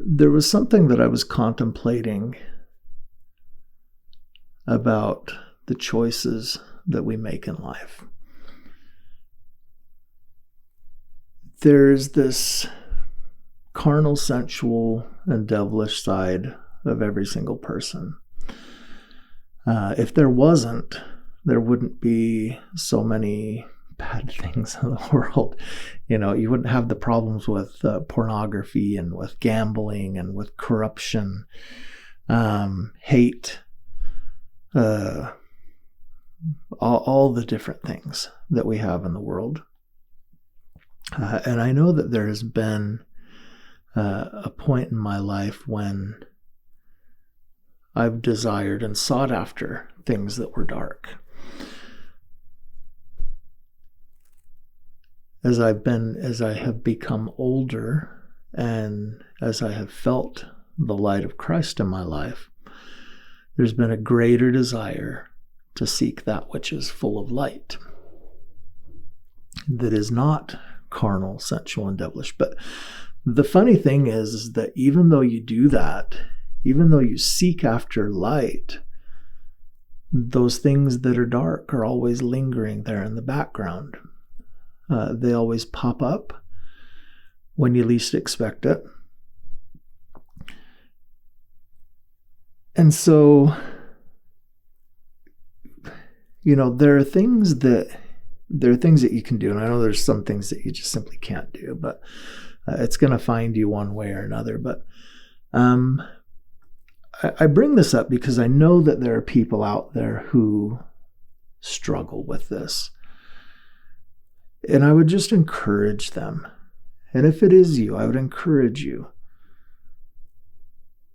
there was something that I was contemplating about the choices that we make in life. There's this carnal, sensual, and devilish side of every single person. If there wasn't, there wouldn't be so many bad things in the world. You wouldn't have the problems with pornography and with gambling and with corruption, hate, all the different things that we have in the world. And I know that there has been a point in my life when I've desired and sought after things that were dark. As I have become older and as I have felt the light of Christ in my life, there's been a greater desire to seek that which is full of light, that is not carnal, sensual, and devilish. But the funny thing is that even though you do that, even though you seek after light, those things that are dark are always lingering there in the background. They always pop up when you least expect it. And so, there are things that you can do, and I know there's some things that you just simply can't do, but it's going to find you one way or another. But I bring this up because I know that there are people out there who struggle with this. And I would just encourage them. And if it is you, I would encourage you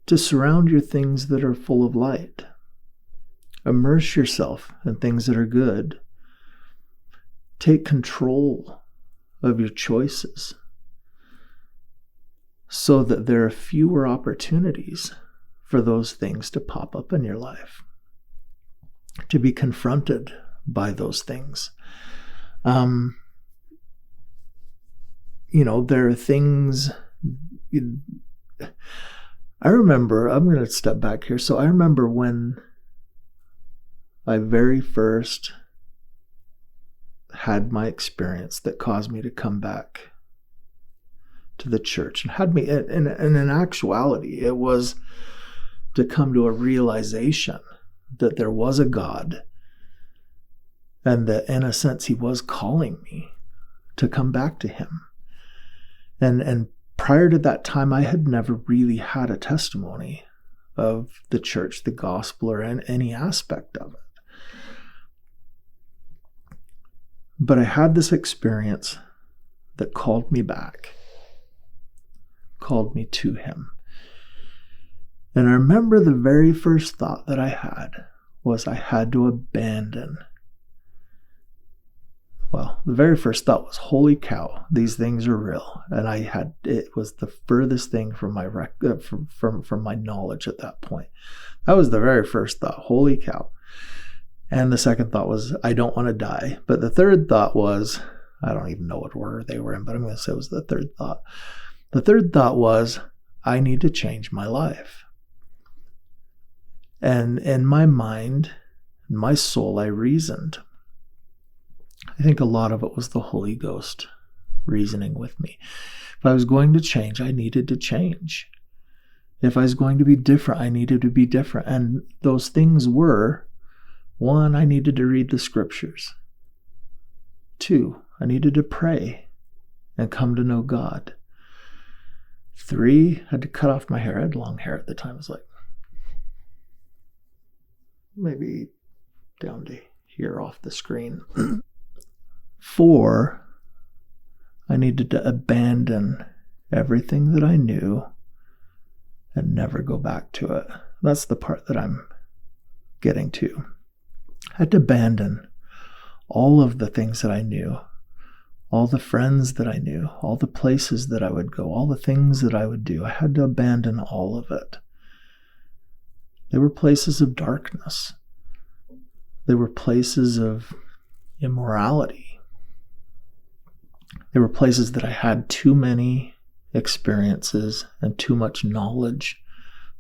to surround your things that are full of light. Immerse yourself in things that are good. Take control of your choices so that there are fewer opportunities for those things to pop up in your life, to be confronted by those things. There are things. I remember, I'm going to step back here. So I remember when I very first had my experience that caused me to come back to the church, and had me, and in actuality, it was to come to a realization that there was a God, and that in a sense he was calling me to come back to him. And prior to that time, I had never really had a testimony of the church, the gospel, or any aspect of it. But I had this experience that called me back, called me to him. And I remember the very first thought that I had was I had to abandon. Well, the very first thought was, holy cow, these things are real. And it was the furthest thing from my from my knowledge at that point. That was the very first thought, holy cow. And the second thought was, I don't want to die. But the third thought was, I don't even know what order they were in, but I'm going to say it was the third thought. The third thought was, I need to change my life. And in my mind, in my soul, I reasoned. I think a lot of it was the Holy Ghost reasoning with me. If I was going to change, I needed to change. If I was going to be different, I needed to be different. And those things were, 1, I needed to read the scriptures. 2, I needed to pray and come to know God. 3, I had to cut off my hair. I had long hair at the time. It was like maybe down to here off the screen. 4, I needed to abandon everything that I knew and never go back to it. That's the part that I'm getting to. I had to abandon all of the things that I knew, all the friends that I knew, all the places that I would go, all the things that I would do. I had to abandon all of it. They were places of darkness. They were places of immorality. They were places that I had too many experiences and too much knowledge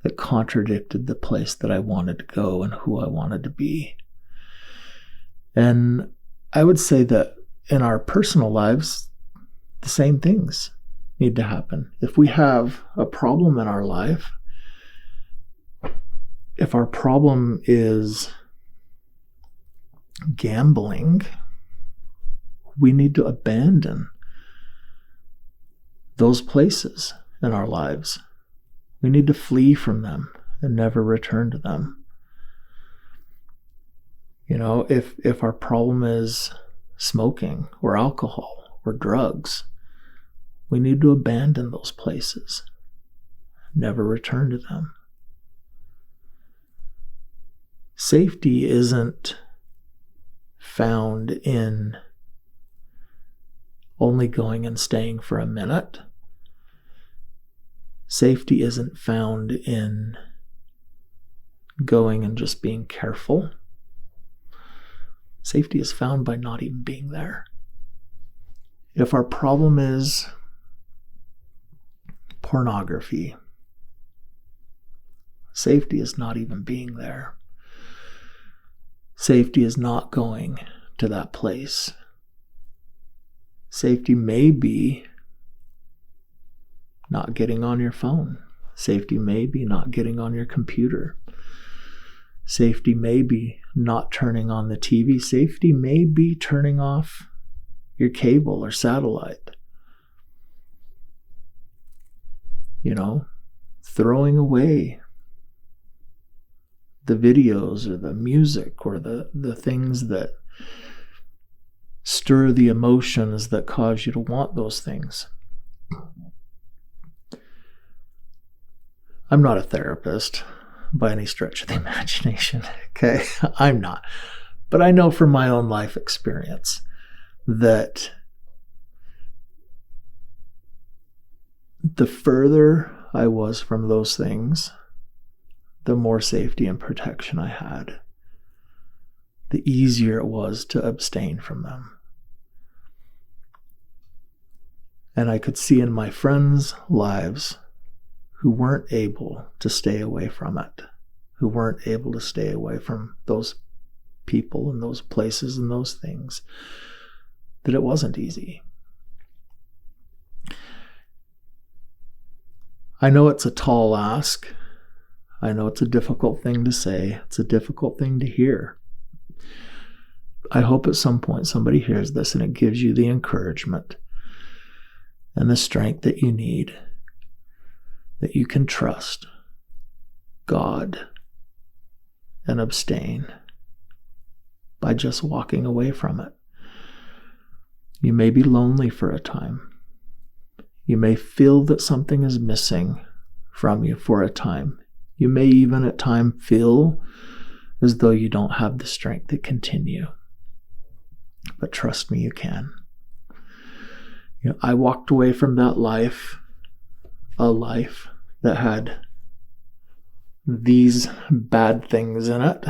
that contradicted the place that I wanted to go and who I wanted to be. And I would say that in our personal lives, the same things need to happen. If we have a problem in our life, if our problem is gambling, we need to abandon those places in our lives. We need to flee from them and never return to them. If our problem is smoking or alcohol or drugs, we need to abandon those places, never return to them. Safety isn't found in only going and staying for a minute. Safety isn't found in going and just being careful. Safety is found by not even being there. If our problem is pornography, safety is not even being there. Safety is not going to that place. Safety may be not getting on your phone. Safety may be not getting on your computer. Safety may be not turning on the TV. Safety may be turning off your cable or satellite. Throwing away the videos or the music or the things that stir the emotions that cause you to want those things. I'm not a therapist by any stretch of the imagination, okay? I'm not. But I know from my own life experience that the further I was from those things, the more safety and protection I had, the easier it was to abstain from them. And I could see in my friends' lives who weren't able to stay away from it, who weren't able to stay away from those people and those places and those things, that it wasn't easy. I know it's a tall ask. I know it's a difficult thing to say. It's a difficult thing to hear. I hope at some point somebody hears this and it gives you the encouragement and the strength that you need, that you can trust God and abstain by just walking away from it. You may be lonely for a time. You may feel that something is missing from you for a time. You may even at times feel as though you don't have the strength to continue. But trust me, you can. I walked away from that life, a life that had these bad things in it,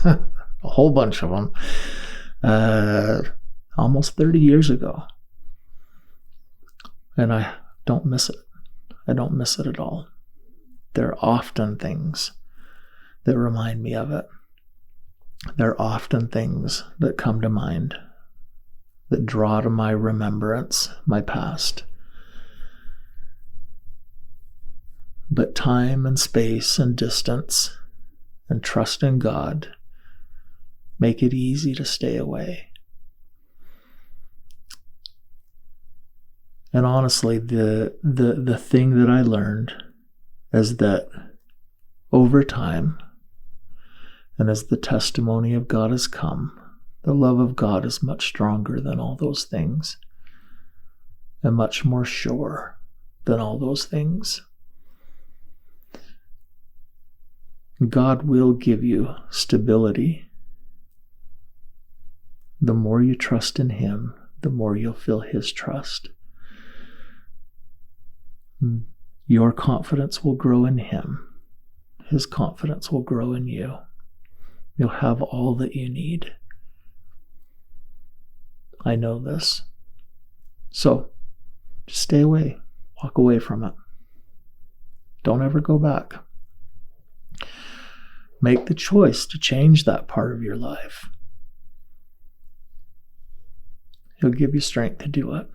a whole bunch of them, almost 30 years ago. And I don't miss it. I don't miss it at all. There are often things that remind me of it. There are often things that come to mind, that draw to my remembrance, my past. But time and space and distance and trust in God make it easy to stay away. And honestly, the thing that I learned is that over time, and as the testimony of God has come, the love of God is much stronger than all those things and much more sure than all those things. God will give you stability. The more you trust in Him, the more you'll feel His trust. Your confidence will grow in Him. His confidence will grow in you. You'll have all that you need. I know this. So, just stay away. Walk away from it. Don't ever go back. Make the choice to change that part of your life. He'll give you strength to do it.